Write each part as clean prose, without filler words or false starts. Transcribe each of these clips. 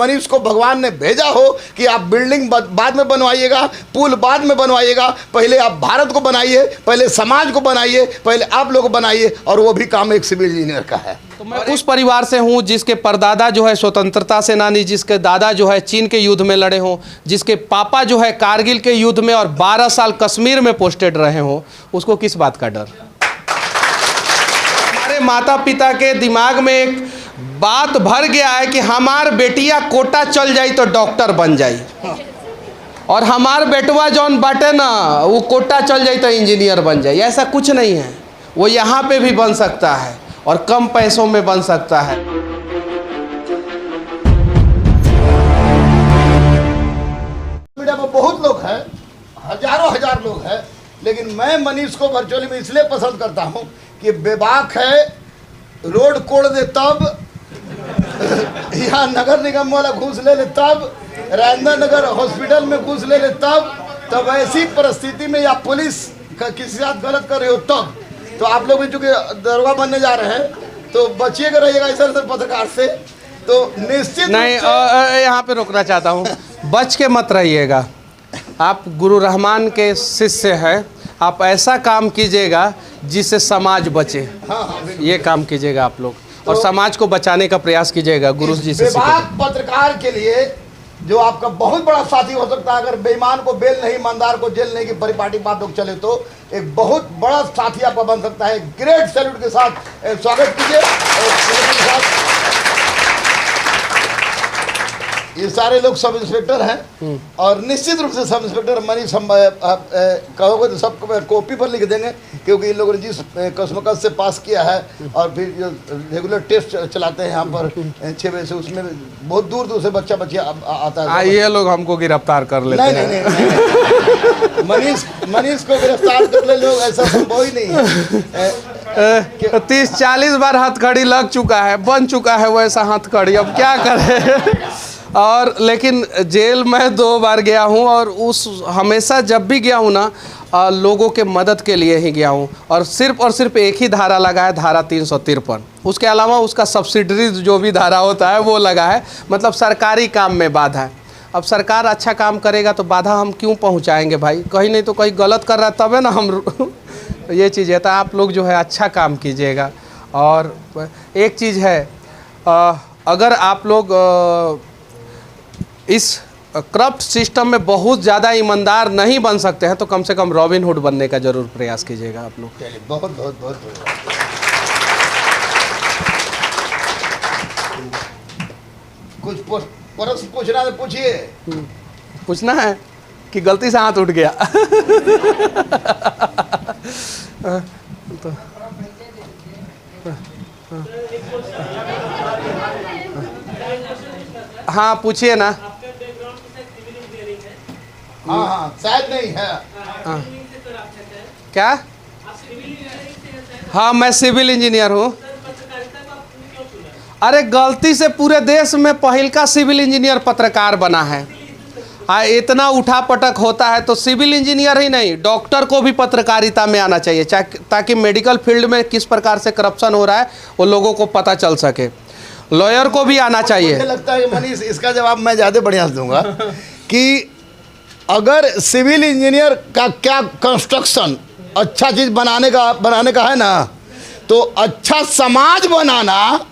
मनीष को भगवान ने भेजा हो कि आप बिल्डिंग बाद में बनवाइएगा, पुल बाद में बनवाइएगा, पहले आप भारत को बनाइए, पहले समाज को बनाइए, पहले आप लोग बनाइए, और वो भी काम एक सिविल इंजीनियर का है। तो मैं उस परिवार से हूँ जिसके परदादा जो है स्वतंत्रता सेनानी, जिसके दादा जो है चीन के युद्ध में लड़े हों, जिसके पापा जो है कारगिल के युद्ध में और 12 साल कश्मीर में पोस्टेड रहे हों, उसको किस बात का डर? हमारे माता पिता के दिमाग में एक बात भर गया है कि हमार बेटिया कोटा चल जाई तो डॉक्टर बन जाई, और हमार बेटवा जौन बाटे ना वो कोटा चल जाई तो इंजीनियर बन जाए। ऐसा कुछ नहीं है, वो यहाँ पे भी बन सकता है और कम पैसों में बन सकता है। मीडिया में बहुत लोग हैं, हजारों हजार लोग हैं, लेकिन मैं मनीष को वर्चुअली में इसलिए पसंद करता हूं कि बेबाक है, रोड कोड़ दे तब, यहाँ नगर निगम वाला घूस ले तब, राजेंद्र नगर हॉस्पिटल में घूस ले तब ऐसी परिस्थिति में या पुलिस का किसी साथ गलत कर रहे हो तब, तो आप लोग चूंकि दरोगा बनने जा रहे हैं तो बचिएगा रहिएगा इस पत्रकार से, तो निश्चित नहीं। यहाँ पे रोकना चाहता हूँ, बच के मत रहिएगा। आप गुरु रहमान के शिष्य हैं, आप ऐसा काम कीजिएगा जिससे समाज बचे। हाँ, ये काम कीजिएगा आप लोग, और समाज को बचाने का प्रयास कीजिएगा गुरु जी से। पत्रकार के लिए जो आपका बहुत बड़ा साथी हो सकता है, अगर बेईमान को बेल नहीं, ईमानदार को जेल नहीं की परिपाटी बात लोग चले तो एक बहुत बड़ा साथी आपका बन सकता है। ग्रेट सैल्यूट के साथ स्वागत कीजिए। ये सारे लोग सब इंस्पेक्टर हैं, और निश्चित रूप से सब इंस्पेक्टर मनीष हम कहोगे तो सब कॉपी पर लिख देंगे, क्योंकि इन लोगों ने जिस कसमकस से पास किया है और फिर जो रेगुलर टेस्ट चलाते हैं यहाँ पर 6 बजे से, उसमें बहुत दूर दूर से बच्चा आता है। ये लोग हमको गिरफ्तार कर लेते हैं। नहीं। मनीष को गिरफ्तार कर ले लोग, ऐसा संभव ही नहीं है। 30-40 बार हथकड़ी लग चुका है, बन चुका है वैसा हथकड़ी, अब क्या करें। और लेकिन जेल में 2 बार गया हूँ, और उस हमेशा जब भी गया हूँ ना लोगों के मदद के लिए ही गया हूँ, और सिर्फ एक ही धारा लगा है, धारा 353। उसके अलावा उसका सब्सिडरी जो भी धारा होता है वो लगा है, मतलब सरकारी काम में बाधा है। अब सरकार अच्छा काम करेगा तो बाधा हम क्यों पहुँचाएँगे भाई? कहीं नहीं तो कहीं गलत कर रहा है तब है ना हम ये चीज़ है। तो आप लोग जो है अच्छा काम कीजिएगा। और एक चीज़ है, अगर आप लोग इस करप्ट सिस्टम में बहुत ज़्यादा ईमानदार नहीं बन सकते हैं तो कम से कम रॉबिन हुड बनने का जरूर प्रयास कीजिएगा आप लोग। बहुत बहुत बहुत कुछ प्रश्न पूछना है पूछिए। पूछना है कि गलती से हाथ उठ गया? तो हाँ पूछिए ना। हाँ शायद नहीं है। क्या? हाँ मैं सिविल इंजीनियर हूँ। अरे गलती से पूरे देश में पहल का सिविल इंजीनियर पत्रकार बना है। इतना उठापटक होता है तो सिविल इंजीनियर ही नहीं, डॉक्टर को भी पत्रकारिता में आना चाहिए, ताकि मेडिकल फील्ड में किस प्रकार से करप्शन हो रहा है वो लोगों को पता चल सके। लॉयर को भी आना चाहिए। मुझे लगता है मनीष इसका जवाब मैं ज़्यादा बढ़िया दूंगा कि अगर सिविल इंजीनियर का क्या कंस्ट्रक्शन अच्छा चीज़ बनाने का है ना, तो अच्छा समाज बनाना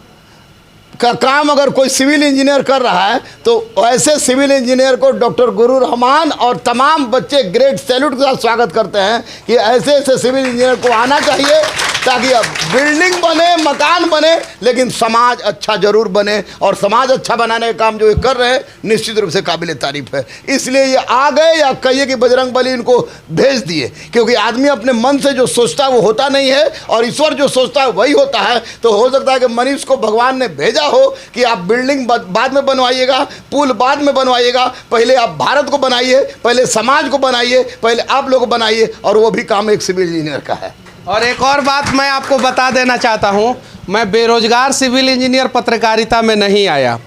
का काम अगर कोई सिविल इंजीनियर कर रहा है तो ऐसे सिविल इंजीनियर को डॉक्टर गुरु रहमान और तमाम बच्चे ग्रेट सैल्यूट के साथ स्वागत करते हैं कि ऐसे ऐसे सिविल इंजीनियर को आना चाहिए, ताकि अब बिल्डिंग बने, मकान बने, लेकिन समाज अच्छा जरूर बने। और समाज अच्छा बनाने का काम जो ये कर रहे हैं निश्चित रूप से काबिल तारीफ है। इसलिए ये आ गए, या कहिए कि बजरंग बली इनको भेज दिए, क्योंकि आदमी अपने मन से जो सोचता है वो होता नहीं है, और ईश्वर जो सोचता है वही होता है। तो हो सकता है कि मनीष को भगवान ने भेजा हो कि आप बिल्डिंग बाद में बनवाइएगा, पुल बाद में बनवाइएगा, पहले आप भारत को बनाइए, पहले समाज को बनाइए, पहले आप लोग बनाइए, और वो भी काम एक सिविल इंजीनियर का है। और एक और बात मैं आपको बता देना चाहता हूं, मैं बेरोजगार सिविल इंजीनियर पत्रकारिता में नहीं आया।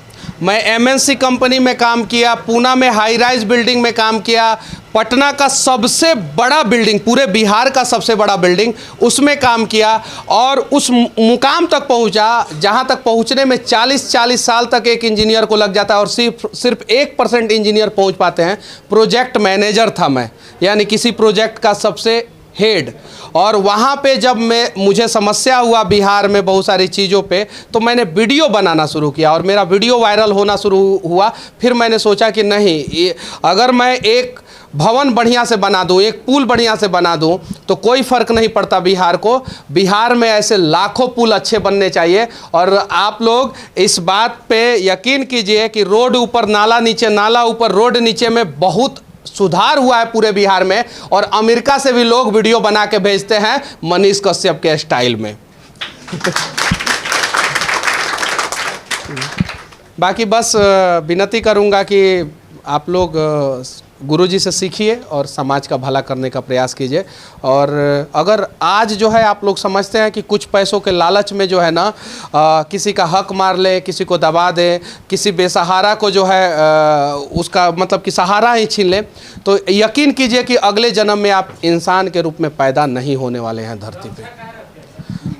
मैं एमएनसी कंपनी में काम किया, पूना में हाई राइज बिल्डिंग में काम किया, पटना का सबसे बड़ा बिल्डिंग, पूरे बिहार का सबसे बड़ा बिल्डिंग, उसमें काम किया और उस मुकाम तक पहुंचा जहां तक पहुंचने में 40 साल तक एक इंजीनियर को लग जाता है और सिर्फ 1% इंजीनियर पहुंच पाते हैं। प्रोजेक्ट मैनेजर था मैं, यानी किसी प्रोजेक्ट का सबसे हेड। और वहाँ पे जब मुझे समस्या हुआ बिहार में बहुत सारी चीज़ों पे, तो मैंने वीडियो बनाना शुरू किया और मेरा वीडियो वायरल होना शुरू हुआ। फिर मैंने सोचा कि नहीं, अगर मैं एक भवन बढ़िया से बना दूँ, एक पुल बढ़िया से बना दूँ, तो कोई फ़र्क नहीं पड़ता बिहार को। बिहार में ऐसे लाखों पुल अच्छे बनने चाहिए। और आप लोग इस बात पे यकीन कीजिए कि रोड ऊपर नाला नीचे, नाला ऊपर रोड नीचे में बहुत सुधार हुआ है पूरे बिहार में। और अमेरिका से भी लोग वीडियो बना के भेजते हैं मनीष कश्यप के स्टाइल में। बाकी बस विनती करूंगा कि आप लोग गुरुजी से सीखिए और समाज का भला करने का प्रयास कीजिए। और अगर आज जो है आप लोग समझते हैं कि कुछ पैसों के लालच में जो है ना किसी का हक मार ले, किसी को दबा दे, किसी बेसहारा को जो है उसका मतलब कि सहारा ही छीन ले, तो यकीन कीजिए कि अगले जन्म में आप इंसान के रूप में पैदा नहीं होने वाले हैं धरती पे।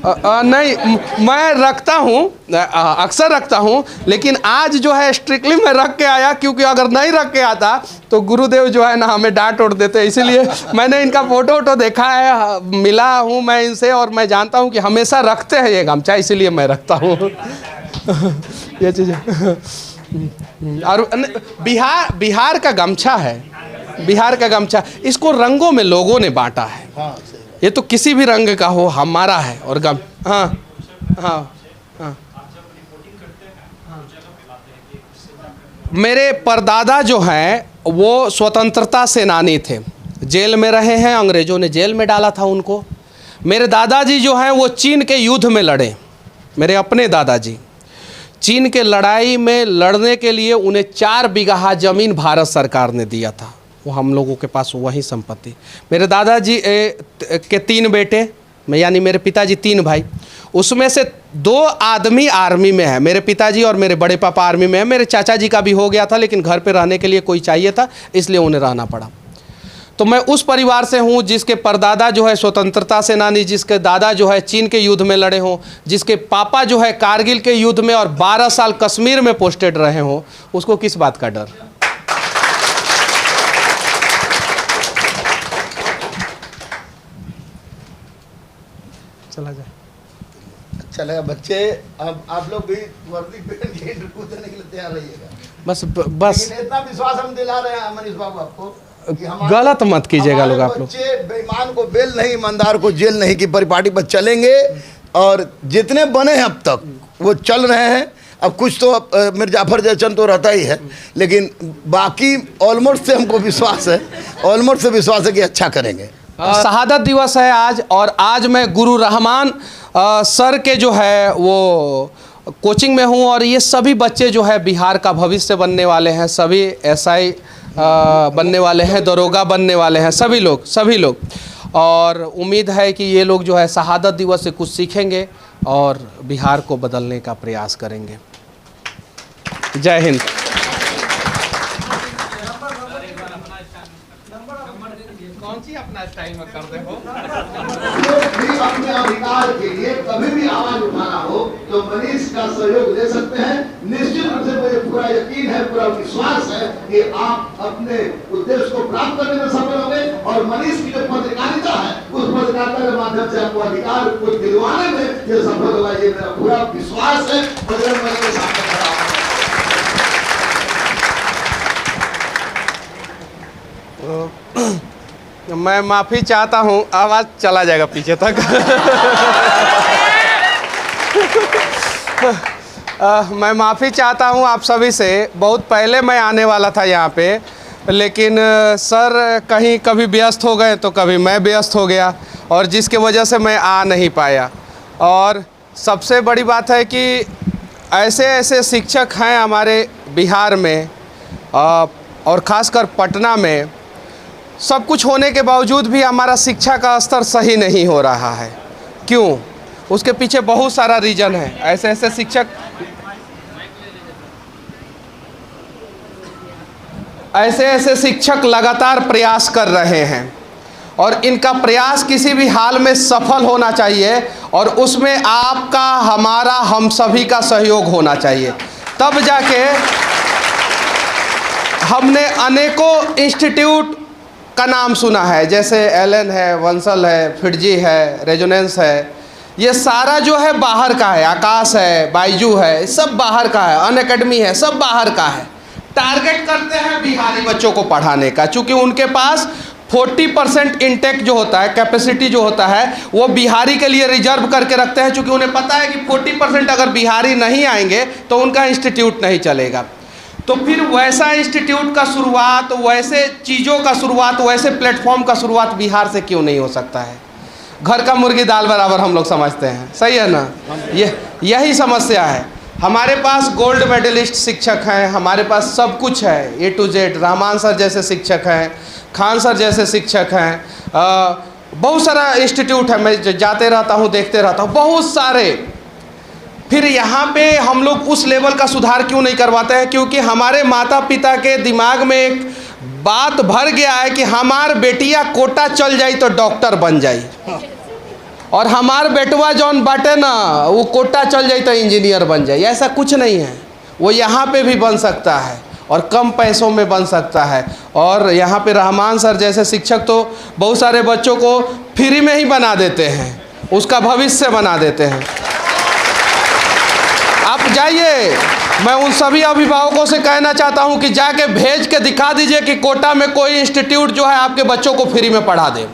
नहीं, मैं रखता हूँ, अक्सर रखता हूँ, लेकिन आज जो है स्ट्रिक्टली मैं रख के आया, क्योंकि अगर नहीं रख के आता तो गुरुदेव जो है ना हमें डांट उड़ देते। इसीलिए मैंने इनका फोटो वोटो देखा है, मिला हूँ मैं इनसे और मैं जानता हूँ कि हमेशा रखते हैं ये गमछा, इसीलिए मैं रखता हूँ ये चीज़। और बिहार का गमछा है, बिहार का गमछा, इसको रंगों में लोगों ने बांटा है। ये तो किसी भी रंग का हो, हमारा है। और हाँ हाँ हाँ, मेरे परदादा जो हैं वो स्वतंत्रता सेनानी थे, जेल में रहे हैं, अंग्रेज़ों ने जेल में डाला था उनको। मेरे दादाजी जो हैं वो चीन के युद्ध में लड़े, मेरे अपने दादाजी। चीन के लड़ाई में लड़ने के लिए उन्हें 4 बीघा ज़मीन भारत सरकार ने दिया था, वो हम लोगों के पास वही संपत्ति। मेरे दादाजी के 3 बेटे, यानी मेरे पिताजी 3 भाई, उसमें से 2 आदमी आर्मी में है। मेरे पिताजी और मेरे बड़े पापा आर्मी में है। मेरे चाचा जी का भी हो गया था, लेकिन घर पे रहने के लिए कोई चाहिए था, इसलिए उन्हें रहना पड़ा। तो मैं उस परिवार से हूँ जिसके परदादा जो है स्वतंत्रता सेनानी, जिसके दादा जो है चीन के युद्ध में लड़े हों, जिसके पापा जो है कारगिल के युद्ध में और 12 साल कश्मीर में पोस्टेड रहे हों। उसको किस बात का डर? चला जाए, चलेगा बच्चे। अब आप लोग भी वर्दी पहन के इंटरव्यू देने के लिए तैयार रहिएगा। बस लेकिन इतना विश्वास हम दिला रहे हैं मनीष बाबू आपको कि गलत मत कीजिएगा लोग। आप लोग बच्चे बेईमान को बेल नहीं, ईमानदार को जेल नहीं की परिपाटी पर चलेंगे। और जितने बने हैं अब तक वो चल रहे हैं। अब कुछ तो मिर्जाफर जयचंद तो रहता ही है, लेकिन बाकी ऑलमोस्ट से हमको विश्वास है, ऑलमोस्ट से विश्वास है कि अच्छा करेंगे। शहादत दिवस है आज, और आज मैं गुरु रहमान सर के जो है वो कोचिंग में हूँ। और ये सभी बच्चे जो है बिहार का भविष्य बनने वाले हैं, सभी एसआई बनने वाले हैं, दरोगा बनने वाले हैं, सभी लोग। और उम्मीद है कि ये लोग जो है शहादत दिवस से कुछ सीखेंगे और बिहार को बदलने का प्रयास करेंगे। जय हिंद। कौन सी अपना स्टाइल में कर दे हो? भी अपने अधिकार के लिए कभी भी आवाज उठाना हो तो मनीष का सहयोग ले सकते हैं। निश्चित रूप से मुझे पूरा यकीन है, पूरा विश्वास है कि आप अपने उद्देश्य को प्राप्त करने में सफल होंगे। और मनीष की जो पत्रकारिता है, उस पत्रकारिता के माध्यम से आपको अधिकार को दिलवाने में ये सफल होगा, ये मेरा पूरा विश्वास है। बजरंग बली के सामने खड़ा मैं माफ़ी चाहता हूँ, आवाज़ चला जाएगा पीछे तक। मैं माफ़ी चाहता हूँ आप सभी से। बहुत पहले मैं आने वाला था यहाँ पे, लेकिन सर कहीं कभी व्यस्त हो गए तो कभी मैं व्यस्त हो गया, और जिसके वजह से मैं आ नहीं पाया। और सबसे बड़ी बात है कि ऐसे ऐसे शिक्षक हैं हमारे बिहार में, और ख़ासकर पटना में। सब कुछ होने के बावजूद भी हमारा शिक्षा का स्तर सही नहीं हो रहा है। क्यों? उसके पीछे बहुत सारा रीज़न है। ऐसे ऐसे शिक्षक ऐसे ऐसे शिक्षक लगातार प्रयास कर रहे हैं और इनका प्रयास किसी भी हाल में सफल होना चाहिए और उसमें आपका, हमारा, हम सभी का सहयोग होना चाहिए। तब जाके हमने अनेकों इंस्टीट्यूट का नाम सुना है, जैसे एलन है, वंसल है, फिटजी है, रेजोनेंस है, ये सारा जो है बाहर का है। आकाश है, बाइजू है, सब बाहर का है। अनअकैडमी है, सब बाहर का है। टारगेट करते हैं बिहारी बच्चों को पढ़ाने का, चूँकि उनके पास 40% इंटेक जो होता है, कैपेसिटी जो होता है, वो बिहारी के लिए रिजर्व करके रखते हैं, चूँकि उन्हें पता है कि 40% अगर बिहारी नहीं आएंगे तो उनका इंस्टीट्यूट नहीं चलेगा। तो फिर वैसा इंस्टीट्यूट का शुरुआत, वैसे चीज़ों का शुरुआत, वैसे प्लेटफॉर्म का शुरुआत बिहार से क्यों नहीं हो सकता है? घर का मुर्गी दाल बराबर हम लोग समझते हैं, सही है ना? यही समस्या है। हमारे पास गोल्ड मेडलिस्ट शिक्षक हैं, हमारे पास सब कुछ है, A to Z। Rahman sir जैसे शिक्षक हैं, खान सर जैसे शिक्षक हैं, बहुत सारा इंस्टीट्यूट है, मैं जाते रहता हूँ, देखते रहता हूँ, बहुत सारे। फिर यहाँ पे हम लोग उस लेवल का सुधार क्यों नहीं करवाते हैं? क्योंकि हमारे माता पिता के दिमाग में एक बात भर गया है कि हमार बेटिया कोटा चल जाई तो डॉक्टर बन जाई, और हमार बेटवा जौन बाटे ना वो कोटा चल जाई तो इंजीनियर बन जाए। ऐसा कुछ नहीं है, वो यहाँ पे भी बन सकता है और कम पैसों में बन सकता है। और यहाँ पे रहमान सर जैसे शिक्षक तो बहुत सारे बच्चों को फ्री में ही बना देते हैं, उसका भविष्य बना देते हैं। आप जाइए, मैं उन सभी अभिभावकों से कहना चाहता हूँ कि जाके भेज के दिखा दीजिए कि कोटा में कोई इंस्टीट्यूट जो है आपके बच्चों को फ्री में पढ़ा दे।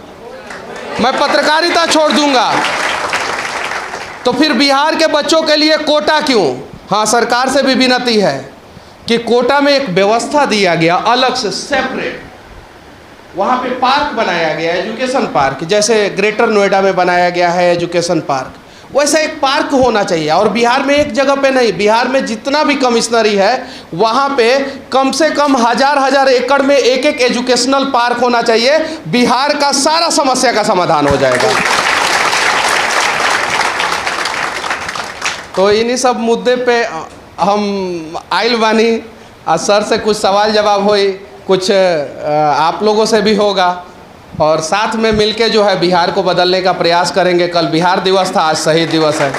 मैं पत्रकारिता छोड़ दूंगा। तो फिर बिहार के बच्चों के लिए कोटा क्यों? हाँ, सरकार से भी विनती है कि कोटा में एक व्यवस्था दिया गया अलग से, सेपरेट। वहाँ पे पार्क बनाया गया, एजुकेशन पार्क, जैसे ग्रेटर नोएडा में बनाया गया है एजुकेशन पार्क, वैसा एक पार्क होना चाहिए। और बिहार में एक जगह पे नहीं, बिहार में जितना भी कमिश्नरी है वहाँ पे कम से कम हजार एकड़ में एक एक एजुकेशनल पार्क होना चाहिए। बिहार का सारा समस्या का समाधान हो जाएगा। तो इन्हीं सब मुद्दे पे हम आइल बानी, सर से कुछ सवाल जवाब होई, कुछ आप लोगों से भी होगा, और साथ में मिलके जो है बिहार को बदलने का प्रयास करेंगे। कल बिहार दिवस था, आज शहीद दिवस है।